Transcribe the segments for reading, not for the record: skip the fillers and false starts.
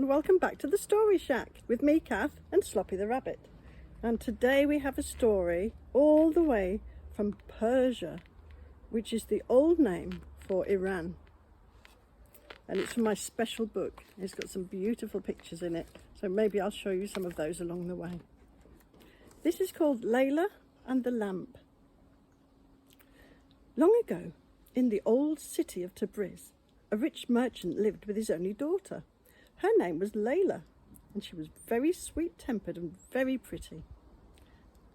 and welcome back to the Story Shack with me, Kath, and Sloppy the Rabbit. And today we have a story all the way from Persia, which is the old name for Iran. And it's from my special book. It's got some beautiful pictures in it, so maybe I'll show you some of those along the way. This is called Leyla and the Lamp. Long ago, in the old city of Tabriz, a rich merchant lived with his only daughter. Her name was Leyla, and she was very sweet-tempered and very pretty.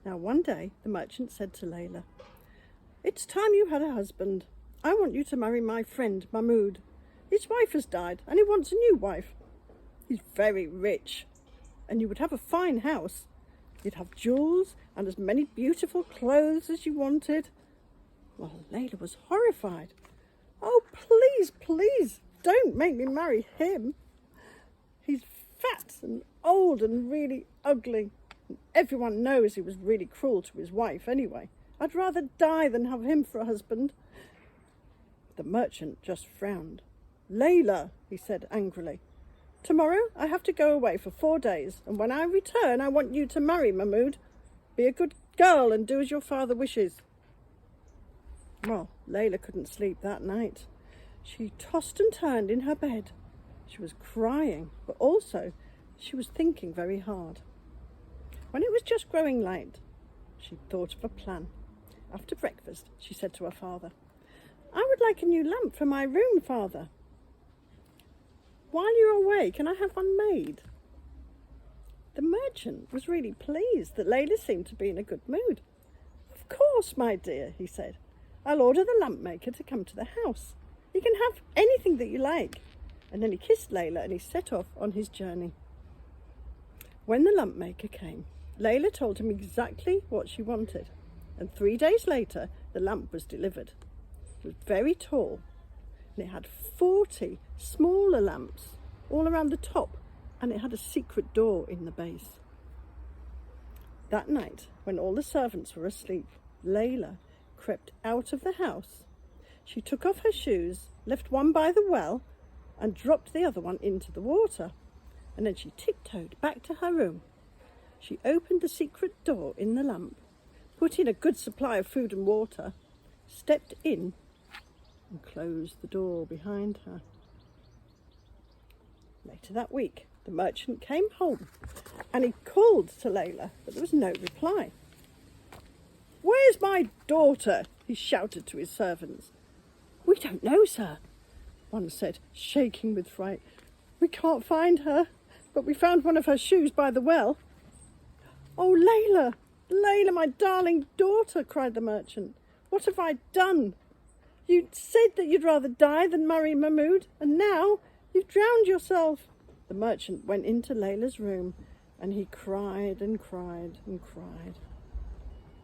Now one day the merchant said to Leyla, "It's time you had a husband. I want you to marry my friend Mahmoud. His wife has died and he wants a new wife. He's very rich, and you would have a fine house. You'd have jewels and as many beautiful clothes as you wanted." Well, Leyla was horrified. "Oh, please, don't make me marry him. He's fat and old and really ugly. Everyone knows he was really cruel to his wife anyway. I'd rather die than have him for a husband." The merchant just frowned. "Leyla," he said angrily, "tomorrow I have to go away for 4 days, and when I return I want you to marry Mahmoud. Be a good girl and do as your father wishes." Well, Leyla couldn't sleep that night. She tossed and turned in her bed. She was crying, but also she was thinking very hard. When it was just growing light, she thought of a plan. After breakfast, she said to her father, "I would like a new lamp for my room, father. While you're away, can I have one made?" The merchant was really pleased that Leyla seemed to be in a good mood. "Of course, my dear," he said. "I'll order the lamp maker to come to the house. You can have anything that you like." And then he kissed Leyla and he set off on his journey. When the lamp maker came, Leyla told him exactly what she wanted. And 3 days later, the lamp was delivered. It was very tall, and it had 40 smaller lamps all around the top, and it had a secret door in the base. That night, when all the servants were asleep, Leyla crept out of the house. She took off her shoes, left one by the well, and dropped the other one into the water. And then she tiptoed back to her room. She opened the secret door in the lamp, put in a good supply of food and water, stepped in, and closed the door behind her. Later that week, the merchant came home, and he called to Leyla, but there was no reply. "Where's my daughter?" he shouted to his servants. "We don't know, sir," one said, shaking with fright. "We can't find her, but we found one of her shoes by the well." "Oh, Leyla, Leyla, my darling daughter," cried the merchant. "What have I done? You said that you'd rather die than marry Mahmoud, and now you've drowned yourself." The merchant went into Leyla's room, and he cried and cried and cried.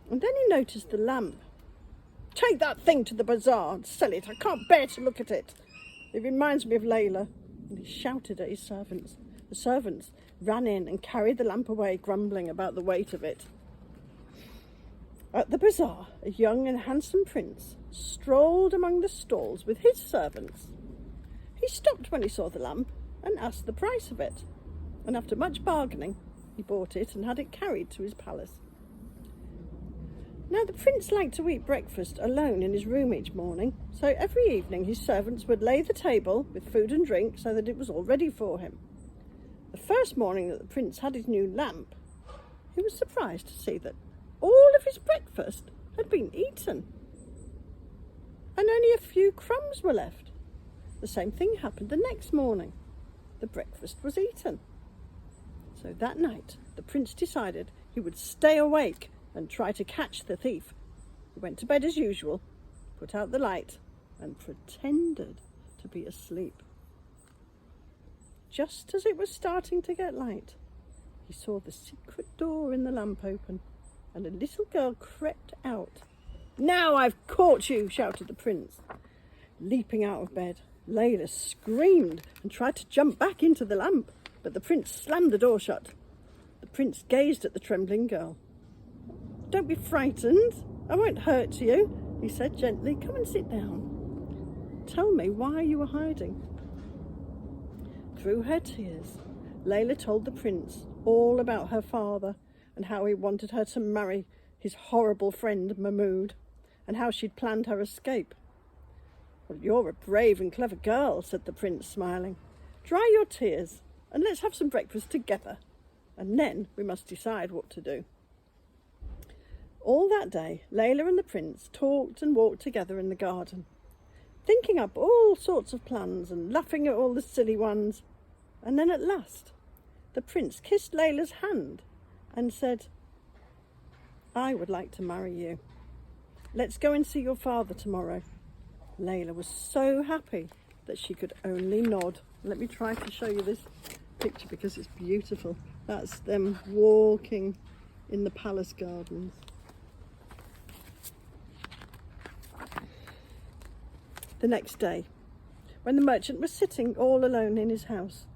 And then he noticed the lamp. "Take that thing to the bazaar and sell it. I can't bear to look at it. It reminds me of Leyla." And he shouted at his servants. The servants ran in and carried the lamp away, grumbling about the weight of it. At the bazaar, a young and handsome prince strolled among the stalls with his servants. He stopped when he saw the lamp and asked the price of it. And after much bargaining, he bought it and had it carried to his palace. Now the prince liked to eat breakfast alone in his room each morning, so every evening his servants would lay the table with food and drink so that it was all ready for him. The first morning that the prince had his new lamp, he was surprised to see that all of his breakfast had been eaten, and only a few crumbs were left. The same thing happened the next morning. The breakfast was eaten. So that night the prince decided he would stay awake and try to catch the thief. He went to bed as usual, put out the light, and pretended to be asleep. Just as it was starting to get light, he saw the secret door in the lamp open, and a little girl crept out. "Now I've caught you!" shouted the prince. Leaping out of bed, Leyla screamed and tried to jump back into the lamp, but the prince slammed the door shut. The prince gazed at the trembling girl. "Don't be frightened. I won't hurt you," he said gently. "Come and sit down. Tell me why you were hiding." Through her tears, Leyla told the prince all about her father and how he wanted her to marry his horrible friend Mahmoud, and how she'd planned her escape. "Well, you're a brave and clever girl," said the prince, smiling. "Dry your tears and let's have some breakfast together, and then we must decide what to do." All that day, Leyla and the prince talked and walked together in the garden, thinking up all sorts of plans and laughing at all the silly ones. And then at last, the prince kissed Leyla's hand and said, "I would like to marry you. Let's go and see your father tomorrow." Leyla was so happy that she could only nod. Let me try to show you this picture because it's beautiful. That's them walking in the palace gardens. The next day, when the merchant was sitting all alone in his house,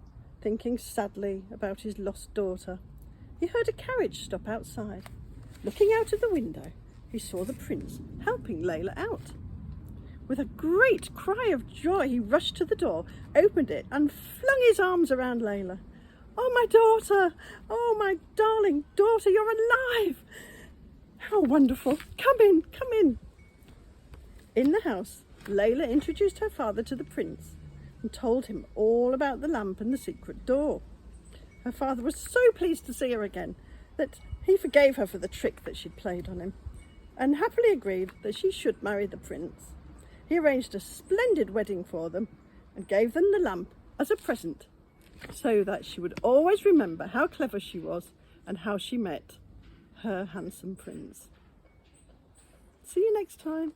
thinking sadly about his lost daughter, he heard a carriage stop outside. Looking out of the window, he saw the prince helping Leyla out. With a great cry of joy, he rushed to the door, opened it, and flung his arms around Leyla. "Oh, my daughter! Oh, my darling daughter, you're alive! How wonderful! Come in, come in." In the house, Leyla introduced her father to the prince and told him all about the lamp and the secret door. Her father was so pleased to see her again that he forgave her for the trick that she'd played on him, and happily agreed that she should marry the prince. He arranged a splendid wedding for them and gave them the lamp as a present, so that she would always remember how clever she was and how she met her handsome prince. See you next time.